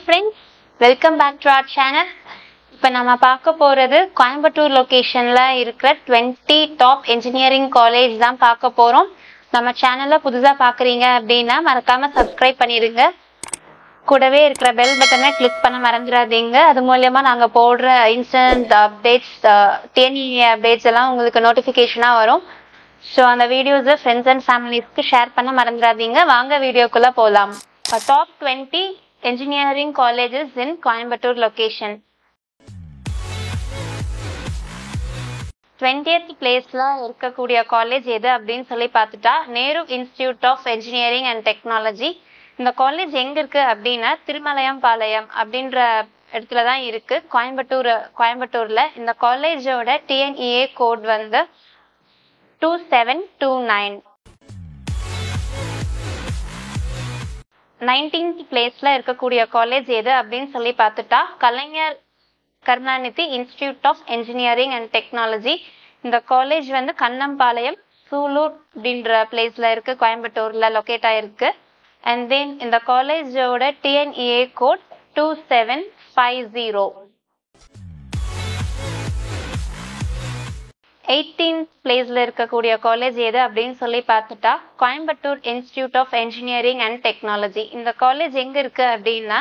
friends, welcome back to our channel. இப்போ நம்ம பார்க்க போறது கோயம்புத்தூர் லொகேஷன்ல இருக்கிற 20 டாப் இன்ஜினியரிங் காலேஜ் தான் பார்க்க போறோம். நம்ம சேனலை புதுசா பாக்குறீங்க அப்படின்னா மறக்காம சப்ஸ்கிரைப் பண்ணிடுங்க. கூடவே இருக்கிற பெல் பட்டனை கிளிக் பண்ண மறந்துடாதீங்க. அது மூலமா நாங்க போடுற இன்ஸ்டன்ட் அப்டேட்ஸ், டிஎன்இஏ அப்டேட்ஸ் எல்லாம் உங்களுக்கு நோட்டிபிகேஷனா வரும். ஸோ அந்த வீடியோஸை ஃப்ரெண்ட்ஸ் அண்ட் ஃபேமிலிஸ்க்கு ஷேர் பண்ண மறந்துடாதீங்க. வாங்க வீடியோக்குள்ள போகலாம். Top 20 engineering colleges in Coimbatore location. 20th பிளேஸ்ல இருக்கக்கூடிய காலேஜ் எது அப்படின்னு சொல்லி பார்த்துட்டா Nehru institute of engineering and technology. இந்த காலேஜ் எங்க இருக்கு அப்படின்னா திருமலையம்பாளையம் அப்படின்ற இடத்துல தான் இருக்கு, கோயம்புத்தூர்ல. இந்த காலேஜோட டிஎன்இஏ கோட் வந்து 2729. 19th பிளேஸ்ல இருக்கக்கூடிய காலேஜ் எது அப்படின்னு சொல்லி பார்த்துட்டா Kalaignar Karunanidhi institute of engineering and technology. இந்த காலேஜ் வந்து கண்ணம்பாளையம் சூலூர் அப்படின்ற பிளேஸ்ல இருக்கு, கோயம்புத்தூர்ல லொக்கேட் ஆயிருக்கு. அண்ட் தென் இந்த காலேஜோட டிஎன்இஏ கோட் 2750. 18th பிளேஸ்ல இருக்கக்கூடிய காலேஜ் எது அப்படின்னு சொல்லி பார்த்துட்டா Coimbatore institute of engineering and technology. இந்த காலேஜ் எங்க இருக்கு அப்படின்னா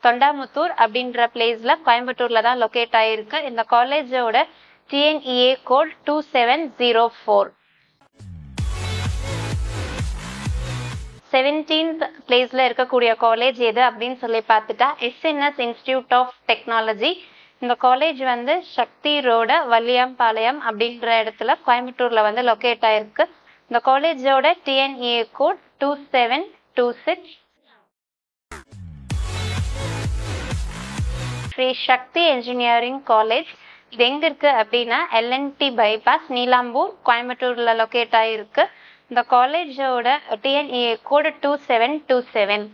தொண்டாமுத்தூர் அப்படின்ற பிளேஸ்ல கோயம்புத்தூர்ல தான் லொக்கேட் ஆயிருக்கு. இந்த காலேஜோட டிஎன்இஏ கோட் 2704. 17th பிளேஸ்ல இருக்கக்கூடிய காலேஜ் எது அப்படின்னு சொல்லி பார்த்துட்டா எஸ்என்எஸ் இன்ஸ்டிடியூட் ஆஃப் டெக்னாலஜி. இந்த காலேஜ் வந்து சக்தி ரோட வள்ளியம்பாளையம் அப்படின்ற இடத்துல கோயம்புத்தூர்ல வந்து லொக்கேட் ஆயிருக்கு. இந்த காலேஜோட டிஎன்இஏ கோட் 2726. ஸ்ரீ சக்தி என்ஜினியரிங் காலேஜ் இது எங்க இருக்கு அப்படின்னா எல்என்டி பைபாஸ் நீலாம்பூர் கோயம்புத்தூர்ல லொக்கேட் ஆயிருக்கு. இந்த காலேஜோட டிஎன்இஏ கோட் 2727.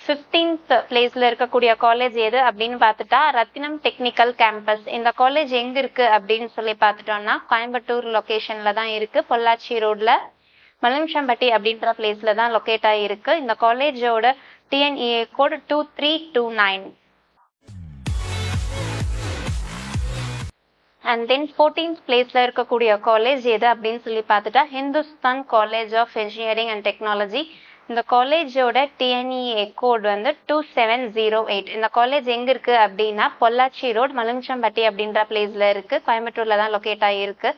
15th பிளேஸ்ல இருக்கக்கூடிய காலேஜ் எது அப்படின்னு பார்த்துட்டா ரத்தினம் டெக்னிக்கல் கேம்பஸ். இந்த காலேஜ் எங்க இருக்கு அப்படின்னு சொல்லி பார்த்துட்டோம்னா கோயம்புத்தூர் லொகேஷன்ல தான் இருக்கு, பொள்ளாச்சி ரோட்ல மலம்ஷம்பட்டி அப்படின்ற பிளேஸ்ல தான் லொக்கேட் ஆகிருக்கு. இந்த காலேஜோட TNEA code 2329. And then 14th பிளேஸ்ல இருக்கக்கூடிய காலேஜ் எது அப்படின்னு சொல்லி பார்த்துட்டா Hindustan college of engineering and technology. இந்த காலேஜோட டிஎன்இஏ கோட் வந்து 2708. இந்த காலேஜ் எங்க இருக்கு அப்படின்னா பொள்ளாச்சி ரோட் மலுமிச்சம்பட்டி அப்படின்ற பிளேஸ்ல இருக்கு, கோயம்புத்தூர்ல தான் லொக்கேட் ஆகியிருக்கு.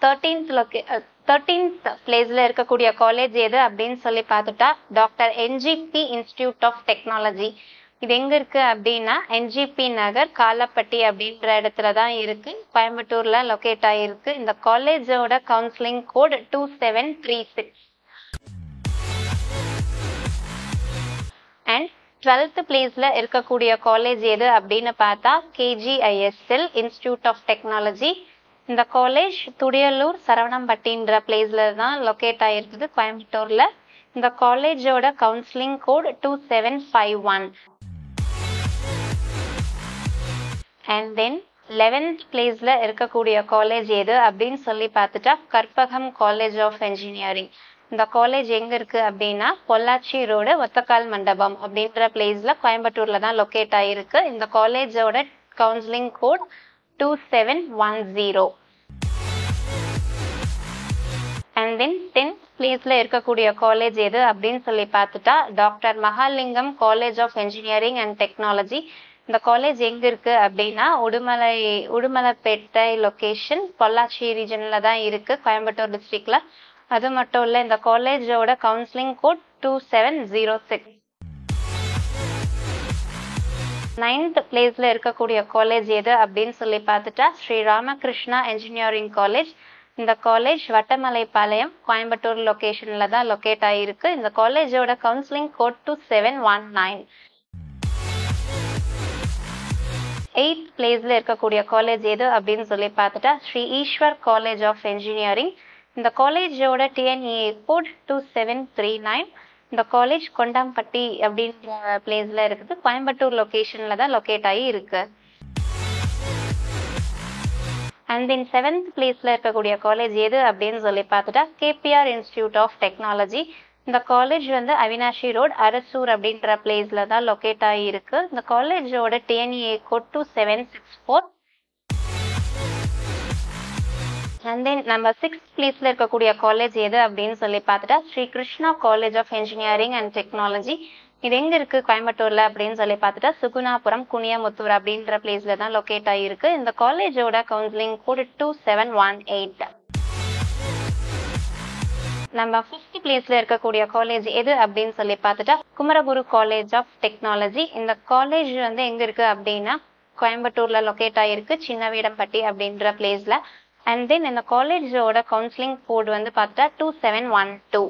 13th பிளேஸ்ல இருக்கக்கூடிய காலேஜ் எது அப்படின்னு சொல்லி பார்த்துட்டா doctor NGP institute of technology. இது எங்க இருக்கு அப்படின்னா என்ஜிபி நகர் காலப்பட்டி அப்படின்ற இடத்துல தான் இருக்கு, கோயம்புத்தூர்ல லொக்கேட் ஆயிருக்கு. இந்த காலேஜோட கவுன்சிலிங் கோட் 2736. அண்ட் 12th பிளேஸ்ல இருக்கக்கூடிய காலேஜ் எது அப்படின்னு பார்த்தா கேஜிஐஎஸ்எல் இன்ஸ்டிடியூட் ஆஃப் டெக்னாலஜி. இந்த காலேஜ் துடியலூர் சரவணம்பட்டின்ற பிளேஸ்ல தான் லொக்கேட் ஆயிருக்குது, கோயம்புத்தூர்ல. இந்த காலேஜோட counselling code 2751. And then 11th பிளேஸ்ல இருக்கக்கூடிய காலேஜ் எது அப்படின்னு சொல்லி பார்த்துட்டா கற்பகம் காலேஜ் ஆஃப் என்ஜினியரிங். இந்த காலேஜ் எங்க இருக்கு அப்படின்னா பொள்ளாச்சி ரோடு ஒத்தக்கால் மண்டபம் அப்படின்ற பிளேஸ்ல கோயம்புத்தூர்ல தான் லொக்கேட் ஆயிருக்கு. இந்த காலேஜோட counselling code 2710. And then 10th பிளேஸ்ல இருக்கக்கூடிய காலேஜ் எது அப்படின்னு சொல்லி பார்த்துட்டா doctor Mahalingam college of engineering and technology. இந்த காலேஜ் எங்க இருக்கு அப்படின்னா உடுமலைப்பேட்டை லொகேஷன் பொள்ளாச்சி ரீஜன்ல தான் இருக்கு, கோயம்புத்தூர் டிஸ்ட்ரிக்ட்ல. அது மட்டும் இல்ல இந்த காலேஜோட கவுன்சிலிங் கோட் 2706. 9th பிளேஸ்ல இருக்கக்கூடிய காலேஜ் எது அப்படின்னு சொல்லி பார்த்துட்டா ஸ்ரீ ராமகிருஷ்ணா என்ஜினியரிங் காலேஜ். இந்த காலேஜ் வட்டமலைப்பாளையம் கோயம்புத்தூர் லொகேஷன்ல தான் லொக்கேட் ஆகிருக்கு. இந்த காலேஜோட கவுன்சிலிங் கோட் 2719. 8th பிளேஸ்ல இருக்கக்கூடிய காலேஜ் எது அப்படின்னு சொல்லி பார்த்துட்டா Sri Eswar college of engineering. இந்த காலேஜோட டிஎன்இஏ கோட் 2739. இந்த காலேஜ் கொண்டாம்பட்டி அப்படின்ற பிளேஸ்ல இருக்குது, கோயம்புத்தூர் லொகேஷன்ல தான் லொக்கேட் ஆகி இருக்கு. அண்ட் தென் 7th பிளேஸ்ல இருக்கக்கூடிய காலேஜ் எது அப்படின்னு சொல்லி பார்த்துட்டா கேபிஆர் இன்ஸ்டிடியூட் ஆஃப் டெக்னாலஜி. இந்த காலேஜ் வந்து அவினாஷி ரோட் அரசூர் அப்படின்ற பிளேஸ்ல தான் லொக்கேட் ஆகியிருக்கு. இந்த காலேஜோட டிஎன்ஏ கோட் 2764. அண்ட் தென் நம்ம 6th பிளேஸ்ல இருக்கக்கூடிய காலேஜ் எது அப்படின்னு சொல்லி பார்த்துட்டா Sri Krishna college of engineering and technology. இது எங்க இருக்கு கோயம்புத்தூர்ல அப்படின்னு சொல்லி பார்த்துட்டா சுகுணாபுரம் குனியமுத்தூர் அப்படின்ற பிளேஸ்ல தான் லொக்கேட் ஆகியிருக்கு. இந்த காலேஜோட கவுன்சிலிங் கோட் 2718. நம்ம 5th பிளேஸ்ல இருக்கக்கூடிய காலேஜ் எது அப்படின்னு சொல்லி பார்த்துட்டா குமரகுரு காலேஜ் ஆஃப் டெக்னாலஜி. இந்த காலேஜ் வந்து எங்க இருக்கு அப்படின்னா கோயம்புத்தூர்ல லொக்கேட் ஆகியிருக்கு சின்னவீடம்பட்டி அப்படின்ற பிளேஸ்ல. அண்ட் தென் இந்த காலேஜோட கவுன்சிலிங் கோட் வந்து பார்த்தா 2712.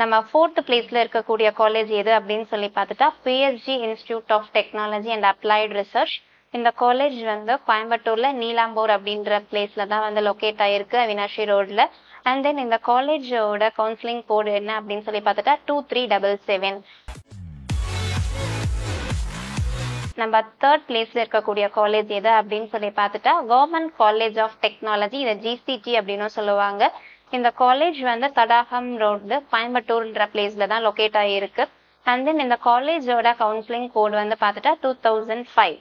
நம்ம 4th பிளேஸ்ல இருக்கக்கூடிய காலேஜ் எது அப்படின்னு சொல்லி பார்த்துட்டா PSG institute of technology and applied research. இந்த காலேஜ் வந்து கோயம்புத்தூர்ல நீலாம்பூர் அப்படின்ற பிளேஸ்ல தான் வந்து லொக்கேட் ஆகிருக்கு அவினாஷி ரோட்ல. அண்ட் தென் இந்த காலேஜோட கவுன்சிலிங் கோட் என்ன அப்படின்னு சொல்லி பார்த்துட்டா 2377. நம்ம 3rd பிளேஸ்ல இருக்கக்கூடிய காலேஜ் எது அப்படின்னு சொல்லி பார்த்துட்டா கவர்மெண்ட் காலேஜ் ஆஃப் டெக்னாலஜி, இதை ஜிசிடி அப்படின்னு சொல்லுவாங்க. இந்த காலேஜ் வந்து தடாகம் ரோடு கோயம்புத்தூர்ன்ற பிளேஸ்ல தான் லொக்கேட் ஆகியிருக்கு. அண்ட் தென் இந்த காலேஜோட கவுன்சிலிங் கோட் வந்து பார்த்துட்டா 2005.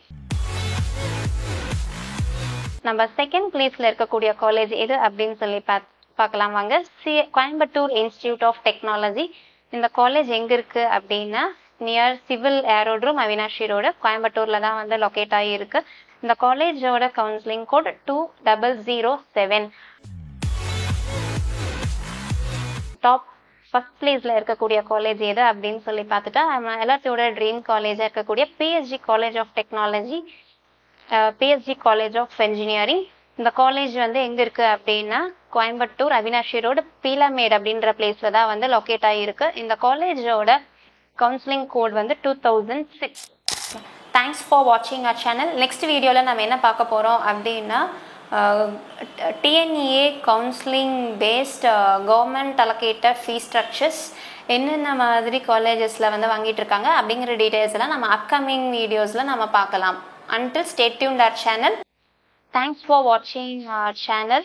நம்ம 2nd பிளேஸ்ல இருக்கக்கூடிய காலேஜ் எது அப்படின்னு சொல்லி பார்க்கலாம் வாங்க. Coimbatore institute of technology. இந்த காலேஜ் எங்க இருக்கு அப்படின்னா near civil aerodrome Avinashi road கோயம்புத்தூர்ல தான் வந்து லொக்கேட் ஆகியிருக்கு. இந்த காலேஜோட கவுன்சிலிங் கோட் 2007. டாப் 1st பிளேஸ்ல இருக்கக்கூடிய காலேஜ் எது அப்படின்னு சொல்லி பார்த்துட்டா நம்ம எல்லாத்தோட ட்ரீம் காலேஜா இருக்கக்கூடிய PSG college of technology, PSG college of engineering. இந்த காலேஜ் வந்து எங்க இருக்கு அப்படின்னா கோயம்புத்தூர் அவினாஷி ரோடு பீலமேடு அப்படின்ற பிளேஸ்ல தான் வந்து லொக்கேட் ஆகியிருக்கு. இந்த காலேஜோட கவுன்சிலிங் கோட் வந்து 2006. தேங்க்ஸ் ஃபார் வாட்சிங் அவர் சேனல். நெக்ஸ்ட் வீடியோவில் நம்ம என்ன பார்க்க போகிறோம் அப்படின்னா TNEA counselling based government allocated fee structures என்னென்ன மாதிரி காலேஜஸில் வந்து வாங்கிட்டு இருக்காங்க அப்படிங்கிற டீட்டெயில்ஸ் எல்லாம் நம்ம அப்கமிங் வீடியோஸில் நம்ம பார்க்கலாம். Until stay tuned our channel. Thanks for watching our channel.